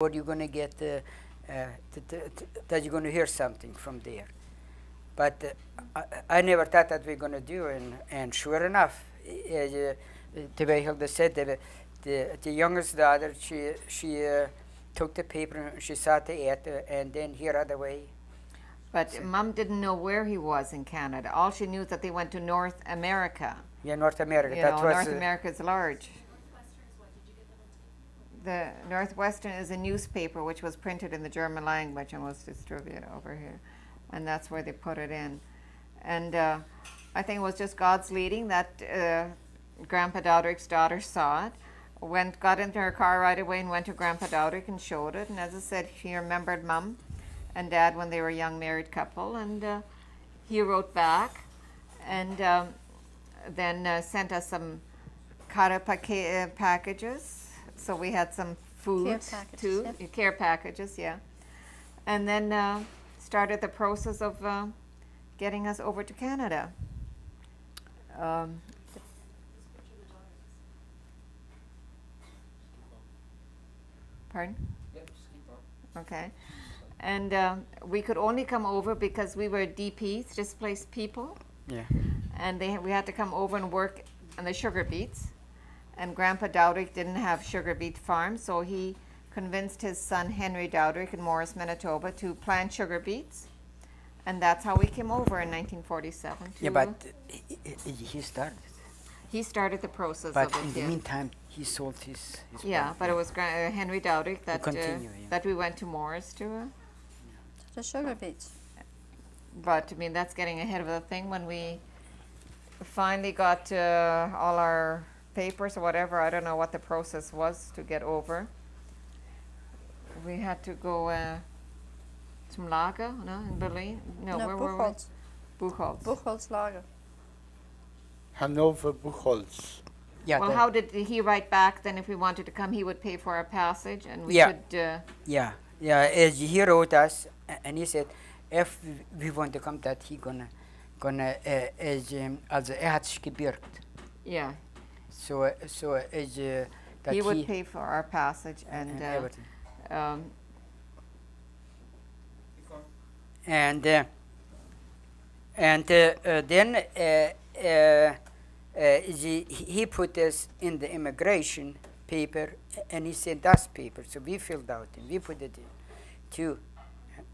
or you're going to get that you're going to hear something from there. But I never thought that we're going to do, and sure enough, the way Hilda said, the youngest daughter, she took the paper and she saw the ad, and then here other way. But Mom didn't know where he was in Canada. All she knew is that they went to North America. Yeah, North America. You that know, was, North America is large. The Northwestern is a newspaper which was printed in the German language and was distributed over here. And that's where they put it in. And I think it was just God's leading that Grandpa Dowdrick's daughter saw it, got into her car right away and went to Grandpa Dowdrick and showed it. And as I said, she remembered Mom and Dad when they were a young married couple. And he wrote back and then sent us some packages. So we had some food too, care packages, yeah. And then started the process of getting us over to Canada. Pardon? Okay. And we could only come over because we were DPs, displaced people. Yeah. And we had to come over and work on the sugar beets. And Grandpa Dowdrick didn't have sugar beet farms, so he convinced his son Henry Dowdrick in Morris, Manitoba, to plant sugar beets. And that's how we came over in 1947. Yeah, but he started. He started the process but of it. In the meantime, he sold his yeah, farm. but it was Henry Dowdrick that we went to Morris to. The sugar beets. But I mean, that's getting ahead of the thing. When we finally got all our papers or whatever, I don't know what the process was to get over. We had to go to Lager, no, in Berlin. No, where Buchholz. were we? Buchholz. Buchholz Lager. Hannover, Buchholz. Yeah. Well, how did he write back then? If we wanted to come, he would pay for our passage, and we Yeah. could. Yeah. He wrote us, and he said, if we want to come, that he gonna also hat sich gebürgt. Yeah. So that He would pay for our passage and everything. Then he put us in the immigration paper, and he sent us paper, so we filled out and we put it in too.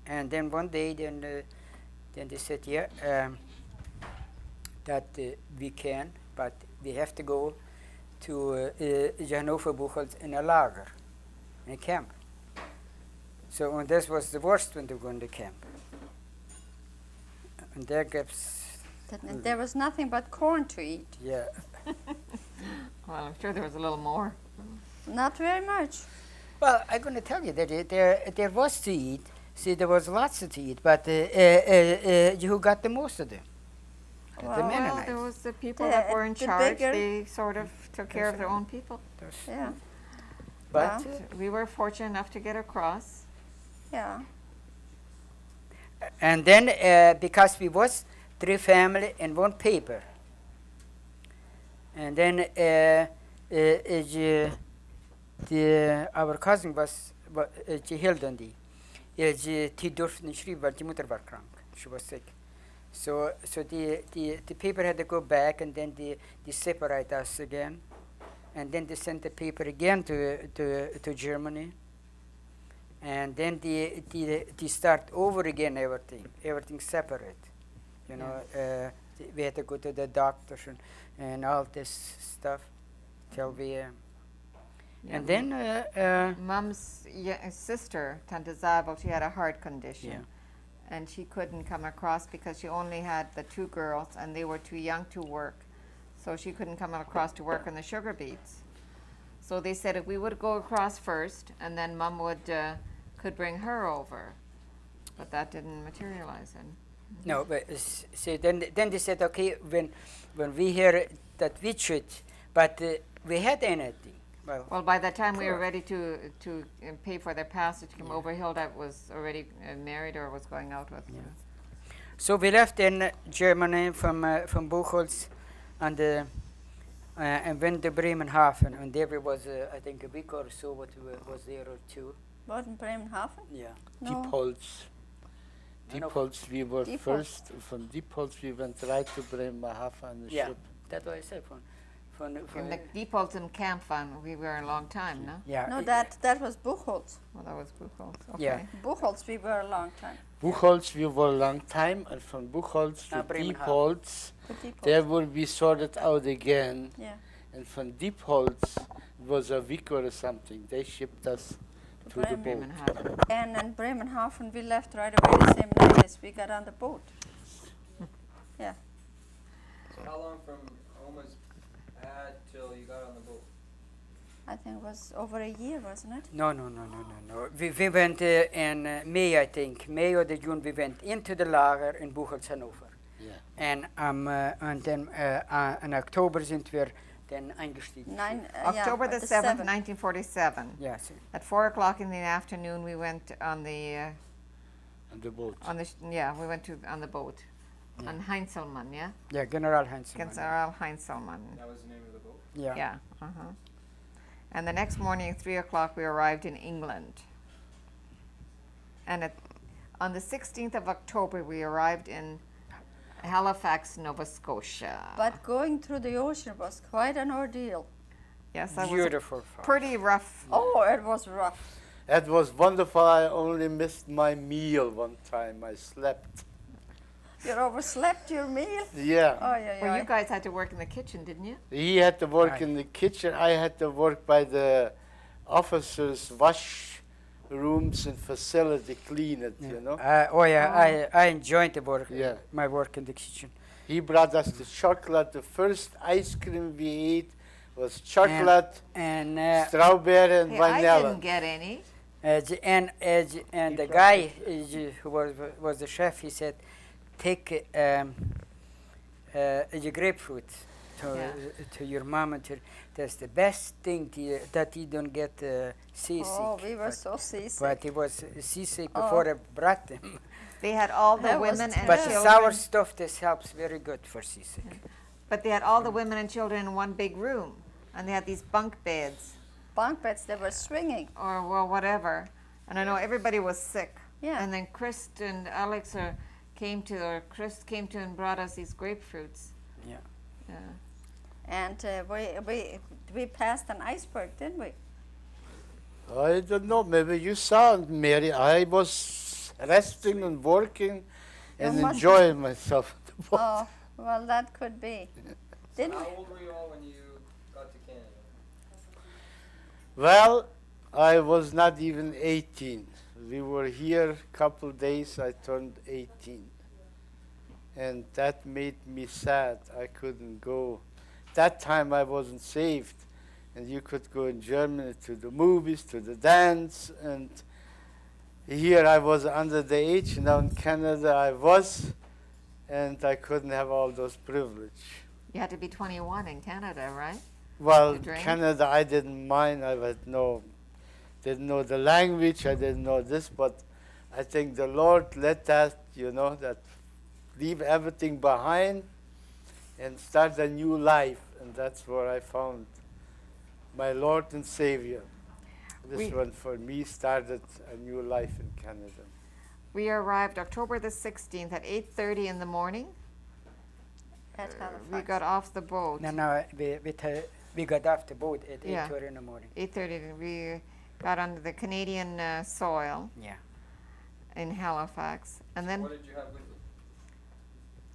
And then one day, then they said, yeah, that we can, but we have to go to Hannover Buchholz in a lager, in a camp. So and this was the worst when they go in the camp. And there There was nothing but corn to eat. yeah. well, I'm sure there was a little more. Not very much. Well, I'm going to tell you that there was to eat. See, there was lots to eat, but who got the most of them? The Well, Well, Mennonites. there was the people The- that were in the charge. bigger- They sort of took care of their own people. Yeah. But We were fortunate enough to get across. Yeah. and then because we was 3 family and 1 paper, and then our cousin was geheeld die. Die durfte nicht schreiben, weil die Mutter war krank. She was sick. So the paper had to go back, and then they separate us again, and then they sent the paper again to Germany, and then they start over again everything separate. You know, we had to go to the doctors and all this stuff till we. And then Mom's sister, Tante Zabel, she had a heart condition. Yeah. And she couldn't come across because she only had the 2 girls and they were too young to work. So she couldn't come across to work on the sugar beets. So they said if we would go across first and then Mom could bring her over. But that didn't materialize then. no, but so then they said, okay, when we hear that we should, but we had anything. Well, by the time we were ready to pay for their passage to come over, Hilda was already married or was going out with. Yeah. So we left in Germany from Buchholz and went to Bremenhaven, and there was I think a week or so what we was there or 2, Wasn't Bremenhaven? Yeah. No. Diepholz. No, no. Diepholz, we were Diepholz. first. From Diepholz, we went right to Bremerhaven on the Yeah. ship. That's what I said. From From the depots in Kampfan, we were a long time, no? yeah. No, that was Buchholz. Well, that was Buchholz. Okay. Yeah. Buchholz, we were a long time. Buchholz, we were a long time, and from Buchholz to Bremerhaven. Diepholz, The depots. there will be sorted out again. Yeah. And from Diepholz, it was a week or something. They shipped us to the boat. Bremenhaven. And in Bremenhaven, we left right away the same night as we got on the boat. Yeah. So how long from Oma's pad till you got on the boat? I think it was over a year, wasn't it? No. We went in May, I think. May or the June, we went into the lager in Buchholz, Hannover. Yeah. And then in Oktober sind wir dann eingestiegen. October the at 7th, 7th. 1947. Yes. At 4 o'clock in the afternoon, we went on the On the boat. we went on the boat on Heinzelmann, yeah, Yeah, General Heinz. General Heinzelmann. That was the name of the boat? Yeah. Yeah. And the next morning at 3 o'clock, we arrived in England. And on the 16th of October, we arrived in Halifax, Nova Scotia. But going through the ocean was quite an ordeal. Yes, that was Beautiful. pretty rough. Oh, it was rough. That was wonderful. I only missed my meal one time. I slept. You overslept your meal? Yeah. Oh, yeah, Well, yeah. you guys had to work in the kitchen, didn't you? He had to work Right. in the kitchen. I had to work by the officers' wash rooms and facility, clean it, you know. I enjoyed the work. Yeah. My work in the kitchen. He brought us the chocolate. The first ice cream we ate was chocolate, And strawberry, and Hey, I vanilla. didn't get any. and the guy who was the chef, he said, take the grapefruit to your mom and that's the best thing that you don't get seasick. Oh, we were so seasick. But he was seasick before I brought them. They had all the That was women and But the children. sour stuff, this helps very good for seasick. But they had all the women and children in one big room, and they had these bunk beds, Bunk beds, they were swinging. or well, whatever. And I know everybody was sick. Yeah. And then Chris and Alex Chris came to and brought us these grapefruits. Yeah. Yeah. And we passed an iceberg, didn't we? I don't know. Maybe you saw it, Mary. I was resting and working and You must- enjoying myself. at the boat. Oh, well, that could be. Didn't How we? old were you all when you got to Canada? Well, I was not even 18. We were here a couple days. I turned 18. And that made me sad. I couldn't go. That time I wasn't saved. And you could go in Germany to the movies, to the dance. And here I was under the age. Now in Canada I was. And I couldn't have all those privileges. You had to be 21 in Canada, right? Well, To drink? Canada, I didn't mind. I didn't know the language. I didn't know this, but I think the Lord let that, that leave everything behind and start a new life. And that's where I found my Lord and Savior. This one for me started a new life in Canada. We arrived October the 16th at 8:30 in the morning. At Halifax. We got off the boat. No, we got off the boat at Yeah. 8:30 in the morning. 8:30. We got onto the Canadian soil Yeah. in Halifax, and then What did you have with you?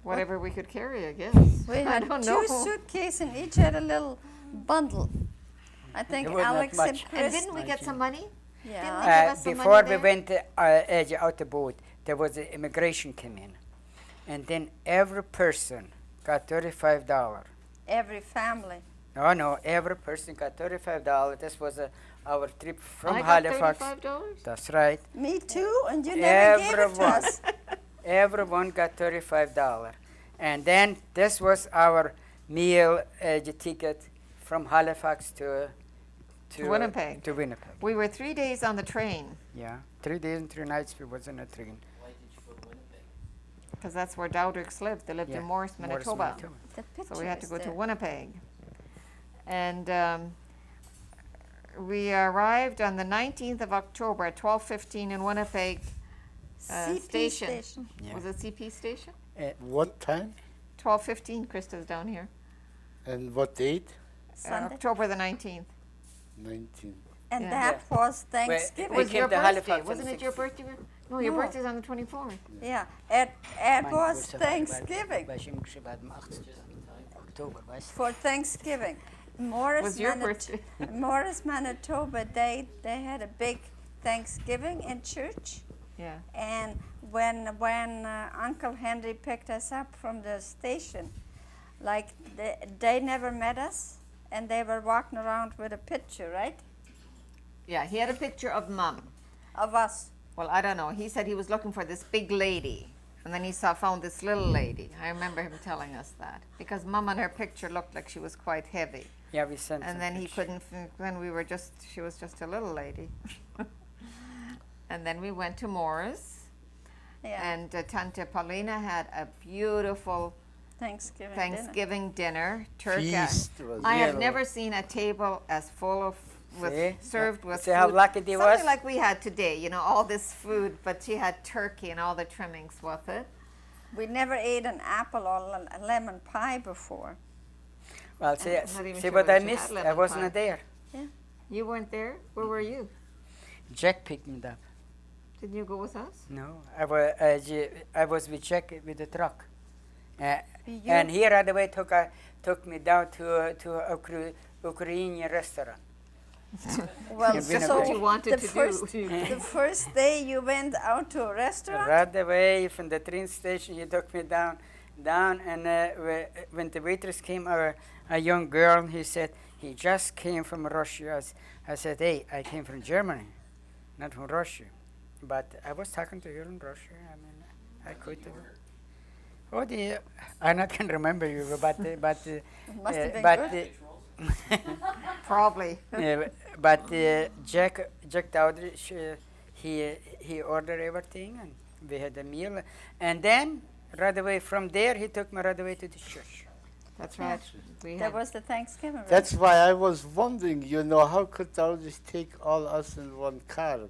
whatever we could carry, I guess. We I had don't two know. suitcases and each had a little bundle. I think It wasn't that Alex and much. And Chris. didn't we get some money? Yeah. Didn't they give us some Before money we there? went out the boat, there was the immigration came in, and then every person got $35. Every family. No, every person got $35. This was our trip from I got Halifax. $35? That's right. Me too, and you never gave it to Everyone. us. Everyone got $35, and then this was our meal the ticket from Halifax to Winnipeg. To Winnipeg. We were 3 days on the train, Yeah, 3 days and 3 nights we was in a train. Why did you go to Winnipeg? because that's where Dowdricks lived. They lived Yeah, in Morris, Manitoba. The So we had to picture go is to there. Winnipeg. And we arrived on the 19th of October at 12:15 in Winnipeg CP station. Yeah. Was it CP station? What time 12:15. Krista's down here. and what date? Sunday. October the 19th. 19. And Yeah. that was It Thanksgiving. was came your to birthday, Halifax on wasn't the it? Your 16th. birthday? No, your No. birthday's on the 24th. Yeah, it Mine was was Thanksgiving. October, weißt For Thanksgiving. Morris, Was your birthday? Morris, Manitoba, they had a big Thanksgiving in church. Yeah. And when Uncle Henry picked us up from the station, like they never met us, and they were walking around with a picture, right, Yeah, he had a picture of Mom. of us. Well, I don't know. He said he was looking for this big lady, and then he found this little lady. I remember him telling us that because Mom on her picture looked like she was quite heavy, Yeah, we sent and some then he pictures. couldn't. Then she was just a little lady. And then we went to Morris, Yeah, and Tante Paulina had a beautiful Thanksgiving. Thanksgiving dinner. Turkey. Feast was I have Yeah. never seen a table as full of See? served with See how food. lucky they Something was? like we had today, all this food, but she had turkey and all the trimmings with it. We never ate an apple or a lemon pie before. Well, see, I'm not even see sure what whether I she had missed? I lemon wasn't pie. there. You weren't there? Where were you? Jack picked me up. Didn't you go with us? No, I was with Jack with the truck. You- And he right away took me down to Ukrainian restaurant. Well, In That's Winnipeg. what you wanted the to first, do. the first day you went out to a restaurant. Right away from the train station, he took me down, and when the waitress came, a young girl, he said, he just came from Russia. I said, hey, I came from Germany, not from Russia. But I was talking to her in Russia. I mean, I could. Oh, I not can remember you, but It must have been but good. Probably. but Jack Dowdridge, he ordered everything, and we had a meal, and then right away from there he took me right away to the church. That's right. We That had, was the Thanksgiving. That's why I was wondering, how could thou just take all us in one car?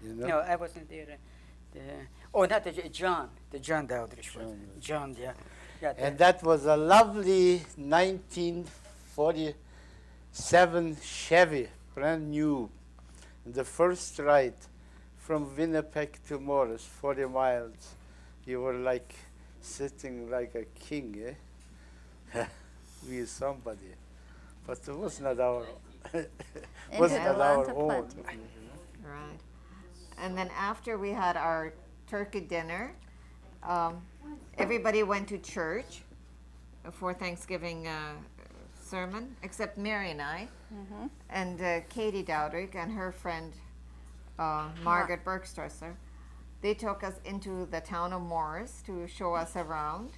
No, I wasn't there. Not John. The John Dowdridge was. John, yeah. And that was a lovely 1947 Chevy, brand new. The first ride from Winnipeg to Morris, 40 miles. You were like sitting like a king, eh? We somebody. But it was not our was Into not the our land of own. plenty. right. And then after we had our turkey dinner, everybody went to church for Thanksgiving sermon, except Mary and I, and Katie Dowdrick and her friend Margaret Bergstresser. They took us into the town of Morris to show us around,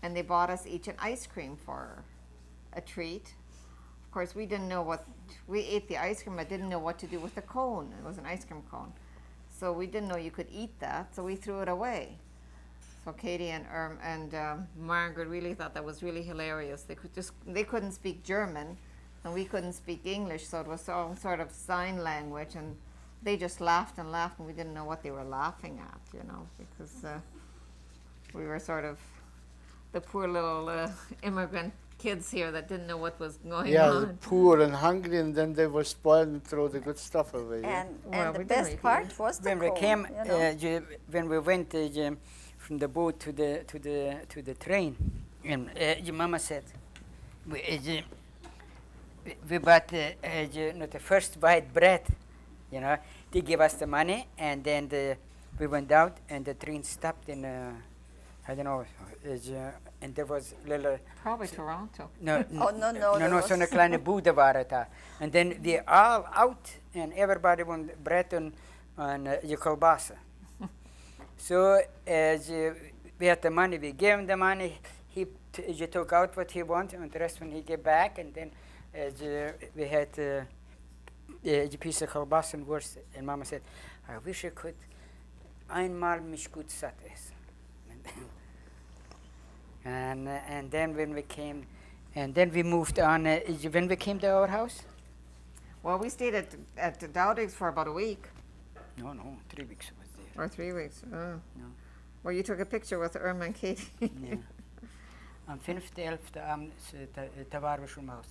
and they bought us each an ice cream for a treat. Of course, we didn't know we ate the ice cream, but didn't know what to do with the cone. It was an ice cream cone. So we didn't know you could eat that, so we threw it away. So Katie and Margaret really thought that was really hilarious. They couldn't speak German, and we couldn't speak English, so it was all sort of sign language, and they just laughed and laughed, and we didn't know what they were laughing at, because we were sort of the poor little immigrant kids here that didn't know what was going Yeah, on. poor and hungry, and then they were spoiled and throw the good stuff away. And, Well, and the we didn't best really part was the When we cold, came, you know. when we went from the boat to the train, and your mama said, we bought the first white bread, They gave us the money, and then we went out, and the train stopped in, I don't know, and there was little. Probably Toronto. No, Oh, no, there no, was- so eine kleine Bude war es da. And then we all out, and everybody wanted bread and kielbasa. So we had the money, we gave him the money, he took out what he wanted, and the rest when he came back, and then we had a piece of kielbasa and wurst, and Mama said, I wish I could einmal mich gut satt essen. And then when we came And then we moved on. When we came to our house? Well, we stayed at the Dowdings for about a week No, 3 weeks was there. or 3 weeks. Oh. No. Well, you took a picture with Irma and Katie. Ja. Am 5.11. Abend da waren we schon raus.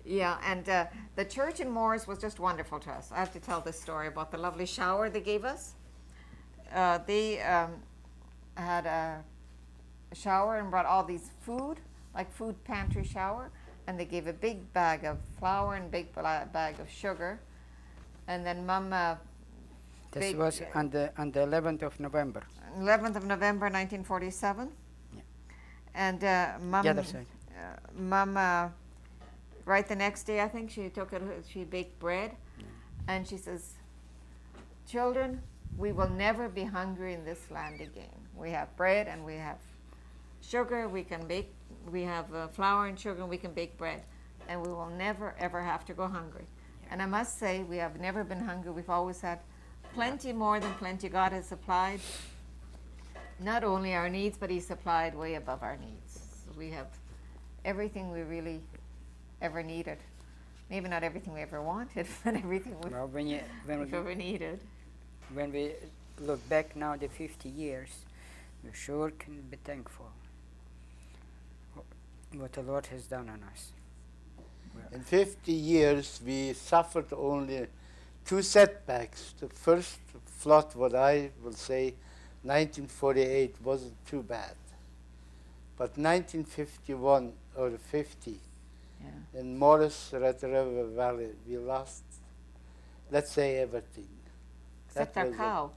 Yeah, and the church in Moores was just wonderful to us. I have to tell this story about the lovely shower they gave us. They had a shower and brought all these food, like food pantry shower, and they gave a big bag of flour and big bag of sugar. And then Mum This baked- was on the 11th of November. 11th of November 1947. Yeah. And Mum, The other side. Mum, right the next day, I think she baked bread, and she says, "Children, we will never be hungry in this land again. We have bread and we have sugar. We can bake. We have flour and sugar, and we can bake bread, and we will never ever have to go hungry." And I must say, we have never been hungry. We've always had plenty more than plenty. God has supplied not only our needs, but He supplied way above our needs. So we have everything we really ever needed. Maybe not everything we ever wanted, but everything Well, we've ever needed. when we look back now the 50 years, we sure can be thankful what the Lord has done on us. In 50 years, we suffered only 2 setbacks. The first flood, what I will say, 1948, wasn't too bad. But 1951 or 50, Yeah. in Morris Red River Valley, we lost, let's say, everything. Except That our was it. cow.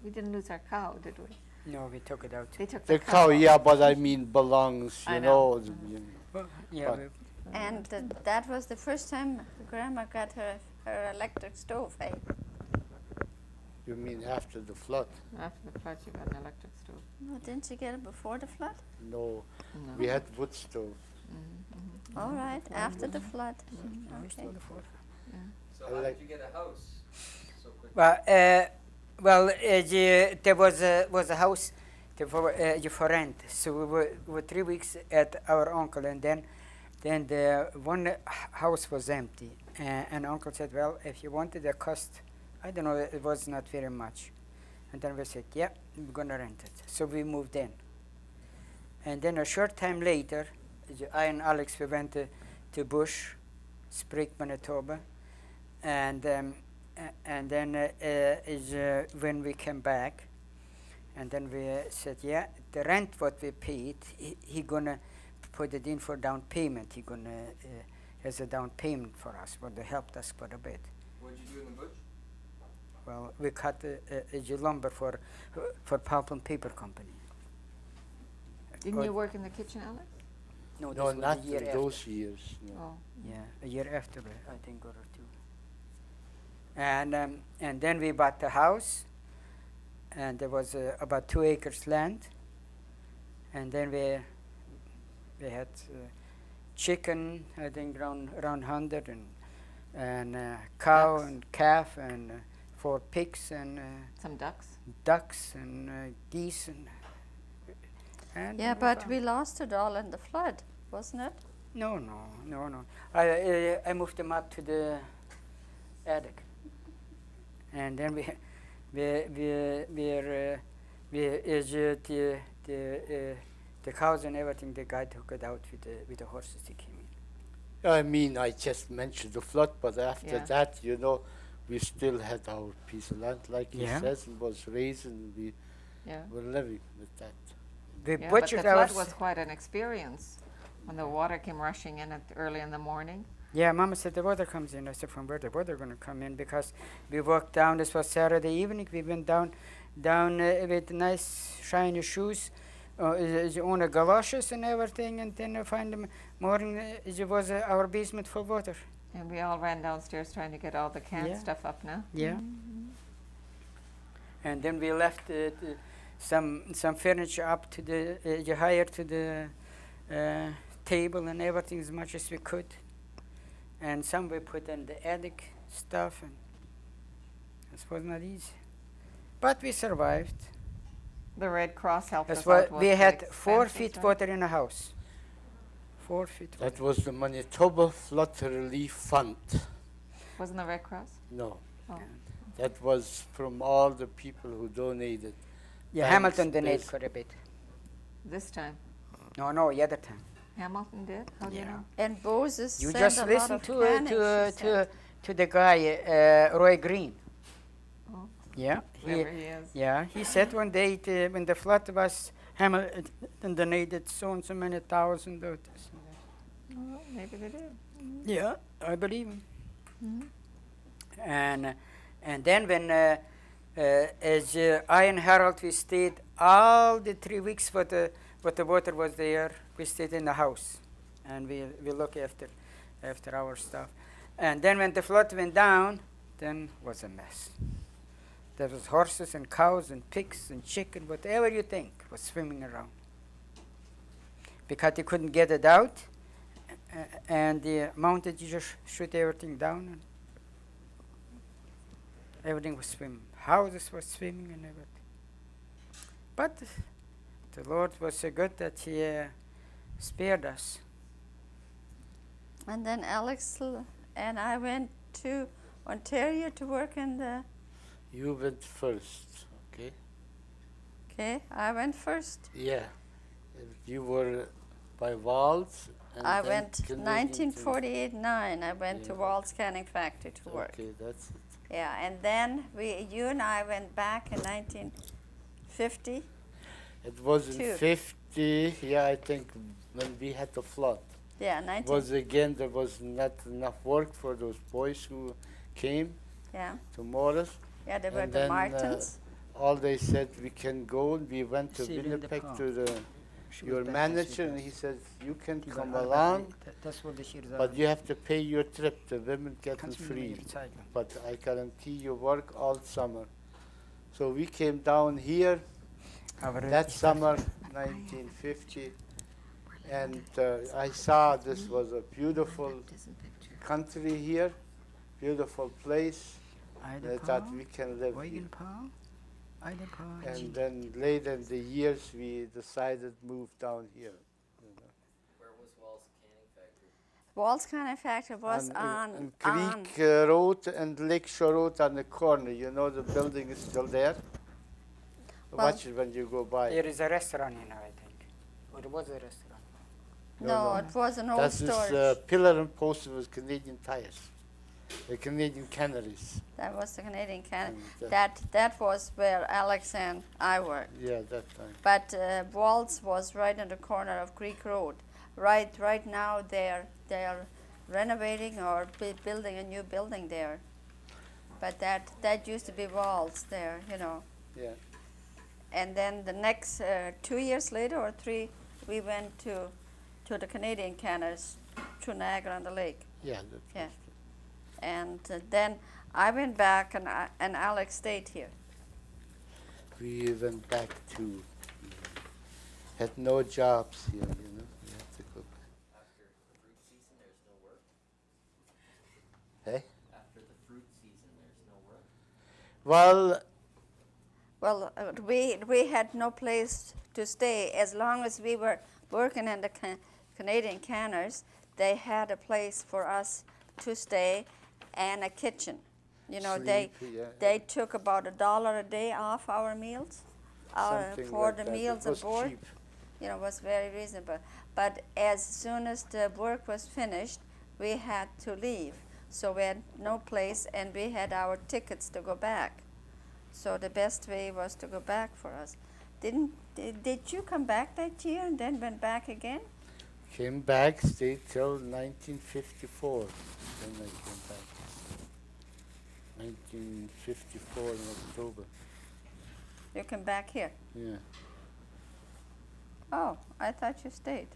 We didn't lose our cow, did we? No, we took it out. They took The cow, yeah, but I mean belongs, I you know. know. Well, yeah, But- And that was the first time Grandma got her electric stove, hey? You mean after the flood? After the flood, you got an electric stove. No, didn't she get it before the flood? No, No. we had wood stove. All right, after the flood. no, we Okay. stole the floor. So I how like- did you get a house so quickly? There was a house for rent. So we were 3 weeks at our uncle, and then the one house was empty. And uncle said, "Well, if you wanted the cost, I don't know, it was not very much." And then we said, "Yeah, we're gonna rent it." So we moved in. And then a short time later, I and Alex, we went to Bush, Spring, Manitoba, and then when we came back, and then we said, "Yeah, the rent what we paid, he gonna put it in for down payment. He gonna as a down payment for us, but they helped us quite a bit." What did you do in the bush? Well, we cut lumber for pulp and paper company. Didn't Oh. you work in the kitchen, Alex? No, this No, was not a year in after. those years. No. Oh. Yeah, a year after, I think, or two. And then we bought the house, and there was about 2 acres land, and then we had chicken, I think around 100, and cow Ducks. and calf, and 4 pigs, and Some ducks. ducks, and geese, and Yeah, but we lost it all in the flood, wasn't it? No. I moved them up to the attic, and then the cows and everything. The guy took it out with the horses. He came in. I mean, I just mentioned the flood, but after Yeah. that, you know, we still had our piece of land, like he Yeah. says, it was raised, and we Yeah. were living with that. We Yeah, but the butchered flood our. was quite an experience when the water came rushing in early in the morning. Yeah, Mama said the water comes in. I said, from where the water going to come in? Because we walked down. This was Saturday evening. We went down with nice shiny shoes, on the galoshes and everything, and then I find the morning it was our basement full of water. And we all ran downstairs trying to get all the canned Yeah. stuff up now. Yeah. And then we left some furniture up to the higher to the table and everything as much as we could. And some we put in the attic stuff, and it was not easy. But we survived. The Red Cross helped That's us why out with we the had 4 expenses, feet right? water in the house. 4 feet. That was the Manitoba Flood Relief Fund. Wasn't the Red Cross? No. Oh. That was from all the people who donated. Yeah, Banks, Hamilton donated this- quite a bit. This time. No, the other time. Hamilton did? How do you Yeah. know? And Moses You sent just a lot listen of to cannons, she said. to the guy Roy Green. Oh. Yeah, Whoever he is. yeah. He said one day when the flood was, Hamilton donated so and so many thousand of this. Oh, maybe they did. Yeah, I believe him. Mhm. And then when as I and Harold we stayed all the 3 weeks what the water was there, we stayed in the house and we look after our stuff. And then when the flood went down, then was a mess. There was horses and cows and pigs and chicken, whatever you think was swimming around. Because they couldn't get it out, and the mountain you just shoot everything down, and everything was swimming. Houses were swimming and everything. But the Lord was so good that He spared us. And then Alex and I went to Ontario to work in the. You went first, okay? Okay, I went first. Yeah. You were by Walls. And I then went Canadian 1948-9. I went to Yeah. Wall's Canning Factory to work. Okay, that's it. Yeah, and then you and I went back in 1950. It was in Two. 50, yeah, I think, when we had the flood. Yeah, There was not enough work for those boys who came Yeah, to Morris. yeah, they were And the then, Martins. All they said, we can go, and we went to See it in the Winnipeg park. to your manager, and he said, you can come Along. along, That's what the shears are. but you have to pay your trip. The women get it Kannst du mir free. nicht zeigen? But I guarantee you work all summer. So we came down here Aber that summer, 1950, and I saw this was a beautiful country here, beautiful place. I thought we can live here. And then later in the years, we decided to move down here. Where was Wall's Canning Factory? Wall's Canning Factory was on on Creek Road and Lakeshore Road on the corner. You know the building is still there. Well- Watch it when you go by. There is a restaurant here now, I think. Or it was a restaurant. no, it was an old That's this storage. pillar and post was Canadian Tires, the Canadian Canneries. That was the Canadian Canning. And, That was where Alex and I worked. Yeah, that time. But Wall's was right in the corner of Creek Road. Right now they're renovating or building a new building there. But that used to be Wall's there, you know. Yeah. And then the next 2 years later or 3, we went to the Canadian Canners to Niagara on the Lake. Yeah. Yeah. And then I went back and Alex stayed here. We went back to, had no jobs here, you know. We had to go back. After the fruit season, there's no work. Hey? After the fruit season, there's no work. Well, Well, we had no place to stay. As long as we were working in the Canadian Canners, they had a place for us to stay and a kitchen. You know, sleep, yeah. they took about $1 a day off our meals, Something for like the that. meals It was aboard. cheap. You know, was very reasonable. But as soon as the work was finished, we had to leave. So we had no place, and we had our tickets to go back. So the best way was to go back for us. Did you come back that year and then went back again? Came back, stayed till 1954. Then I came back. 1954 in October. You came back here. Yeah. Oh, I thought you stayed.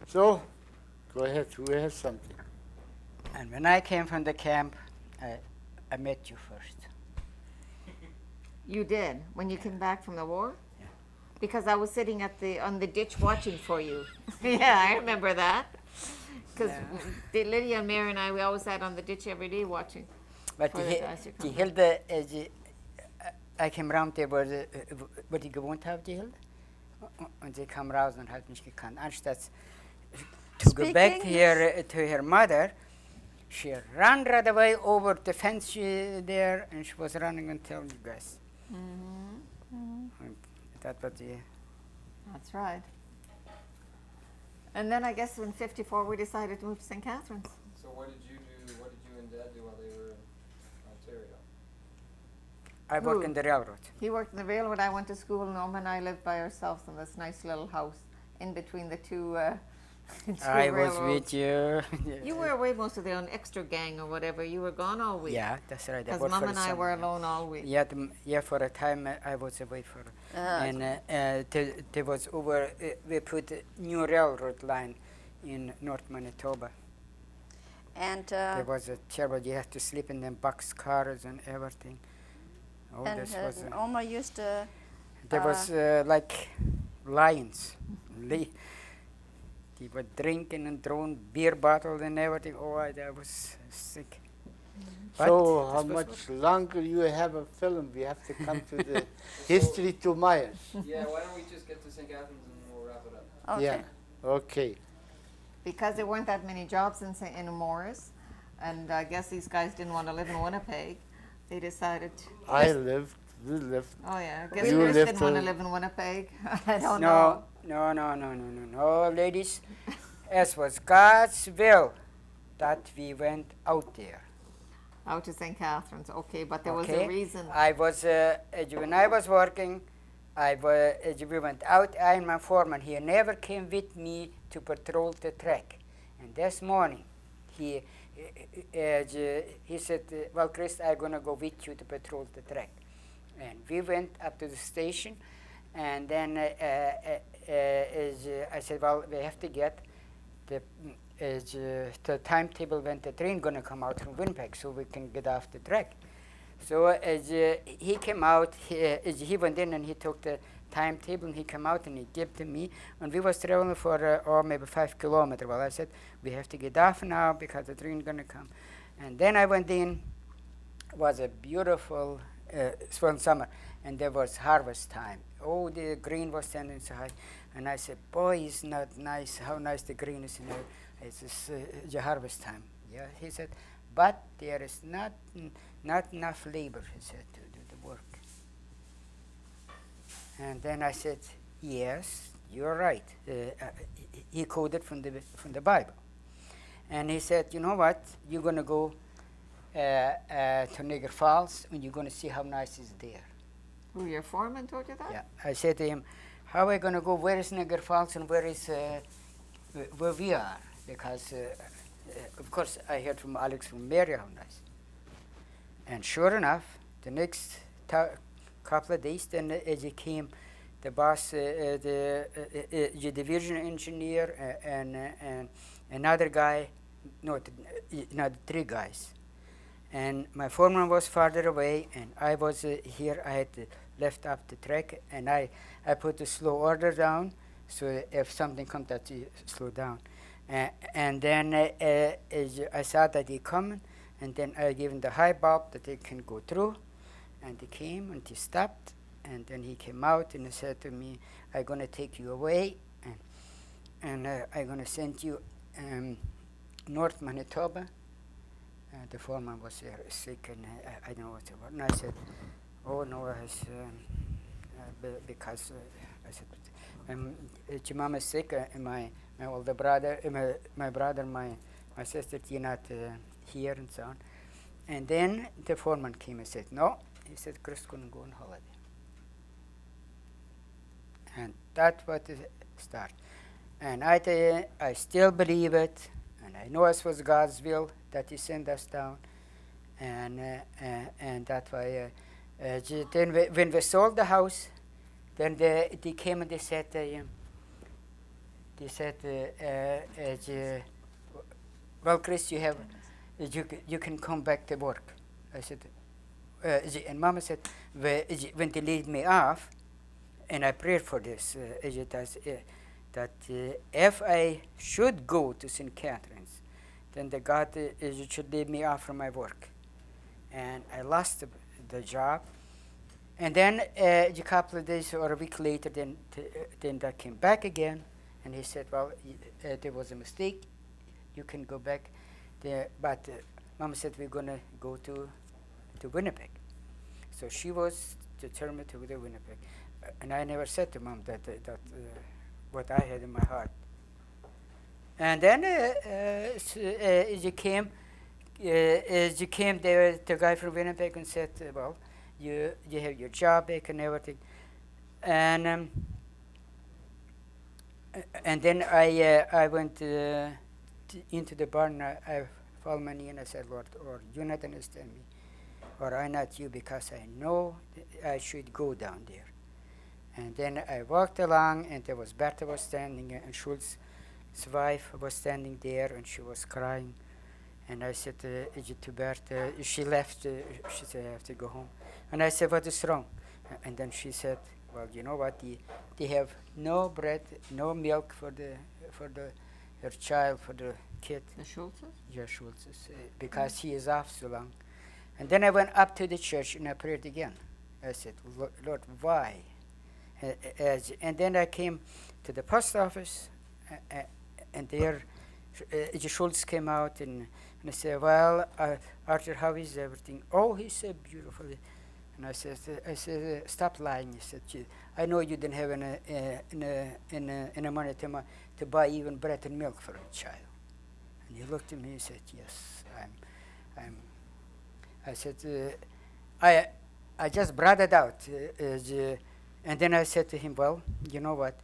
So, go ahead. Who has something? And when I came from the camp, I met you first. You did when you came back from the war? Yeah. Because I was sitting on the ditch watching for you. Yeah, I remember that. Because Lydia and Mary and I, we always sat on the ditch every day watching. But For the guys who come die Hilde, ich kam round there, wo die gewohnt haben, die Hilde. und sie kam raus und hat mich gekannt. Anstatt to go back to her mother, she ran right away over the fence there, and she was running and telling you guys. And that was the. That's right. And then I guess in '54 we decided to move to St. Catharines. So what did you do? What did you and Dad do while they were in Ontario? I worked in the railroad. He worked in the railroad. I went to school. Norma and I lived by ourselves in this nice little house in between the two. I was railroads. with you. You were away most of the day on extra gang or whatever. You were gone all week. Yeah, that's right. I Because worked Mom for and the I summer. were alone all week. Yeah, for a time I was away for, and there was we put a new railroad line in North Manitoba. And There was a terrible. You have to sleep in them box cars and everything. Oh, this was. Omar used to. There was like lions. They were drinking and throwing beer bottles and everything. Oh, I was sick. But So how this was much longer you have a film? We have to come to the history to Maier. Yeah, why don't we just get to St. Catharines and we'll wrap it up? Okay. Yeah. Okay. Because there weren't that many jobs in Morris, and I guess these guys didn't want to live in Winnipeg, they decided. We lived. Oh yeah, I guess You Chris lived didn't want to till- live in Winnipeg. I don't know. No, ladies. It was God's will that we went out there. Out to St. Catharines, okay, but there was Okay. a reason. I was when I was working. We went out. I and my foreman. He never came with me to patrol the track. And this morning, he said, "Well, Chris, I'm gonna go with you to patrol the track." And we went up to the station, and then I said, "Well, we have to get the timetable when the train gonna come out from Winnipeg, so we can get off the track." So he came out. He went in and he took the timetable and he came out and he gave it to me. And we was traveling for maybe 5 kilometers. Well, I said we have to get off now because the train gonna come. And then I went in. It was a beautiful spring summer, and there was harvest time. Oh, the green was standing so high, and I said, "Boy, it's not nice. How nice the green is in there. It's the harvest time." Yeah, he said, "But there is not enough labor," he said, "to do the work." And then I said, "Yes, you're right." He quoted from the Bible, and he said, "You know what? You're gonna go to Niagara Falls, and you're gonna see how nice it's there." Who, your foreman told you that? Yeah, I said to him, "How are we gonna go? Where is Niagara Falls and where is where we are?" Because of course I heard from Alex from Maier how nice. And sure enough, the next couple of days, then as he came, the boss, the division engineer, and another guy, not 3 guys. And my foreman was farther away, and I was here. I had left up the track, and I put the slow order down, so if something comes, that you slow down. And then I saw that he coming, and then I gave him the high bulb that they can go through, and he came and he stopped, and then he came out and he said to me, "I'm gonna take you away, and I'm gonna send you North Manitoba." The foreman was sick, and I don't know what it was. And I said, "Oh no, because I said, your mom is sick, and my older brother, my brother, my sister, you're not here," and so on. And then the foreman came and said, "No," he said, "Chris couldn't go on holiday." And that's what it started. And I tell you, I still believe it, and I know it was God's will that He sent us down, and that's why. Then when we sold the house, then they came and they said, "Well, Chris, you can come back to work." I said, and Mama said, when they laid me off, and I prayed for this, that if I should go to St. Catharines, then the God should leave me off from my work. And I lost the job, And then a couple of days or a week later, then I came back again, and he said, well, there was a mistake. You can go back there, but Mom said we're gonna go to Winnipeg. So she was determined to go to Winnipeg, and I never said to Mom that what I had in my heart. And then as you came, the guy from Winnipeg and said, well, you have your job back and everything, and then I went into the barn. I fell on my knee and I said, Lord, or you not understand me, or I not you, because I know I should go down there. And then I walked along, and there was Bertha was standing, and Schultz's wife was standing there, and she was crying. And I said to Bertha, she left. She said, I have to go home. And I said, what is wrong? And then she said, well, you know what? They have no bread, no milk for her child, for the kid. The Schultzes? Yeah, Schultz's, because he is off so long. And then I went up to the church and I prayed again. I said, Lord, why? And then I came to the post office, and there Schultz came out and I said, well, Arthur, how is everything? Oh, he said, beautiful. And I said, stop lying. He said, I know you didn't have any money to buy even bread and milk for a child. And he looked at me and said, yes, I said, I just brought it out. And then I said to him, well, you know what?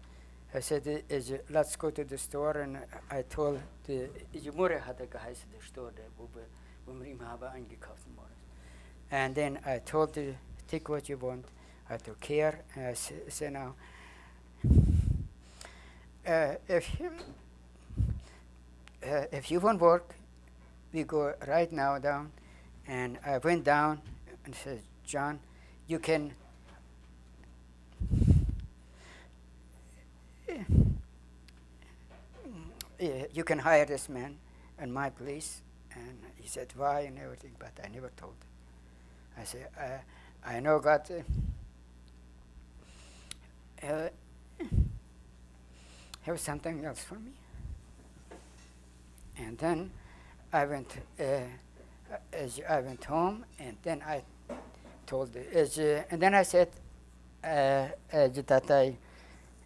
I said, let's go to the store. And I told morgen had ik geheißen de store, wo wir ihm haben eingekauft morgen. And then I told her, take what you want. I took care. And I said, now, if you want work, we go right now down. And I went down and said, John, you can hire this man in my place. And he said, why and everything, but I never told him. I said, I know God have something else for me. And then I went home, and then I told and then I said that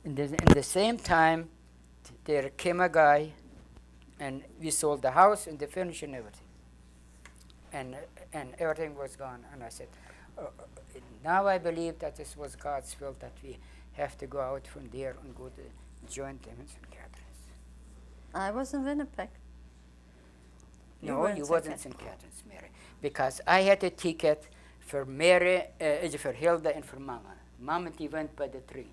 in the same time there came a guy, and we sold the house and the furniture and everything, and everything was gone. And I said, now I believe that this was God's will, that we have to go out from there and go to join them in St. Catharines. I was in Winnipeg. No, you wasn't in St. Catharines, Mary, because I had a ticket for Mary, for Hilda, and for Mama. Mama, they went by the train.